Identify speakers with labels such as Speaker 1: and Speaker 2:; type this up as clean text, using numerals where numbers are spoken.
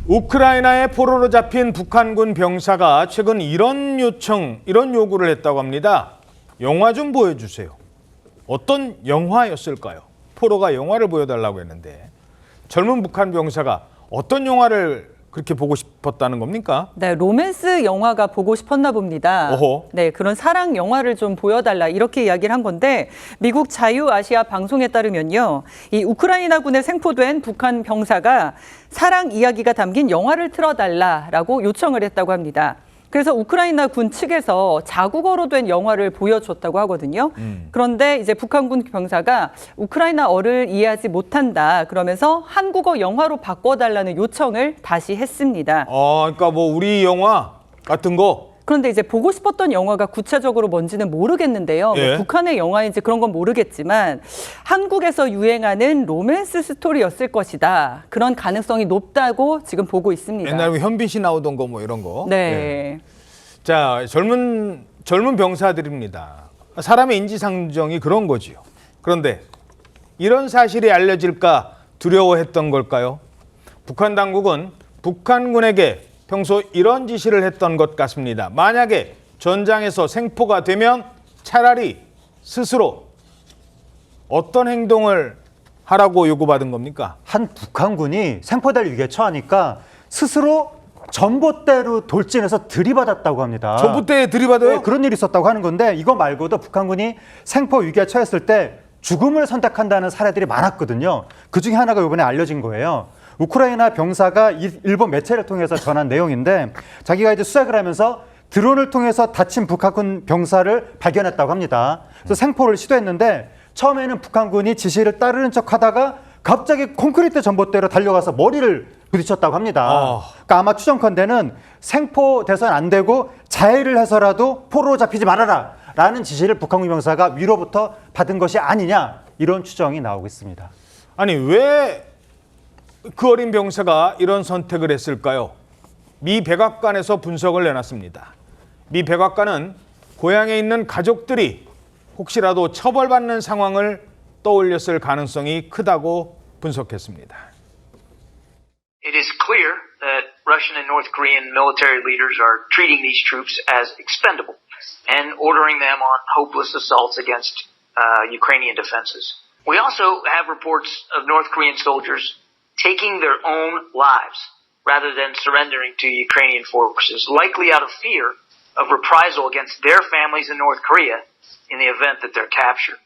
Speaker 1: 우크라이나에 포로로 잡힌 북한군 병사가 최근 이런 요구를 했다고 합니다. 영화 좀 보여주세요. 어떤 영화였을까요? 포로가 영화를 보여달라고 했는데 젊은 북한 병사가 어떤 영화를 그렇게 보고 싶었다는 겁니까?
Speaker 2: 네, 로맨스 영화가 보고 싶었나 봅니다.
Speaker 1: 어허.
Speaker 2: 네, 그런 사랑 영화를 좀 보여달라 이렇게 이야기를 한 건데 미국 자유아시아 방송에 따르면요. 이 우크라이나군에 생포된 북한 병사가 사랑 이야기가 담긴 영화를 틀어달라라고 요청을 했다고 합니다. 그래서 우크라이나 군 측에서 자국어로 된 영화를 보여줬다고 하거든요. 그런데 이제 북한군 병사가 우크라이나어를 이해하지 못한다. 그러면서 한국어 영화로 바꿔달라는 요청을 다시 했습니다.
Speaker 1: 그러니까 뭐 우리 영화 같은 거.
Speaker 2: 그런데 이제 보고 싶었던 영화가 구체적으로 뭔지는 모르겠는데요.
Speaker 1: 예.
Speaker 2: 뭐 북한의 영화인지 그런 건 모르겠지만 한국에서 유행하는 로맨스 스토리였을 것이다. 그런 가능성이 높다고 지금 보고 있습니다.
Speaker 1: 옛날에 현빈 씨 나오던 거 뭐 이런 거.
Speaker 2: 네.
Speaker 1: 예. 자, 젊은 병사들입니다. 사람의 인지상정이 그런 거지요. 그런데 이런 사실이 알려질까 두려워했던 걸까요? 북한 당국은 북한군에게 평소 이런 지시를 했던 것 같습니다. 만약에 전장에서 생포가 되면 차라리 스스로 어떤 행동을 하라고 요구받은 겁니까?
Speaker 3: 한 북한군이 생포될 위기에 처하니까 스스로 전봇대로 돌진해서 들이받았다고 합니다.
Speaker 1: 전봇대에 들이받아요?
Speaker 3: 네, 그런 일이 있었다고 하는 건데 이거 말고도 북한군이 생포 위기에 처했을 때 죽음을 선택한다는 사례들이 많았거든요. 그중에 하나가 이번에 알려진 거예요. 우크라이나 병사가 일본 매체를 통해서 전한 내용인데 자기가 이제 수색을 하면서 드론을 통해서 다친 북한군 병사를 발견했다고 합니다. 그래서 생포를 시도했는데 처음에는 북한군이 지시를 따르는 척하다가 갑자기 콘크리트 전봇대로 달려가서 머리를 부딪혔다고 합니다. 그러니까 아마 추정컨대는 생포돼서는 안 되고 자해를 해서라도 포로로 잡히지 말아라 라는 지시를 북한군 병사가 위로부터 받은 것이 아니냐 이런 추정이 나오고 있습니다.
Speaker 1: 아니 왜 그 어린 병사가 이런 선택을 했을까요? 미 백악관에서 분석을 내놨습니다. 미 백악관은 고향에 있는 가족들이 혹시라도 처벌받는 상황을 떠올렸을 가능성이 크다고 분석했습니다.
Speaker 4: It is clear that Russian and North Korean military leaders are treating these troops as expendable and ordering them on hopeless assaults against Ukrainian defenses. We also have reports of North Korean soldiers taking their own lives rather than surrendering to Ukrainian forces, likely out of fear of reprisal against their families in North Korea in the event that they're captured.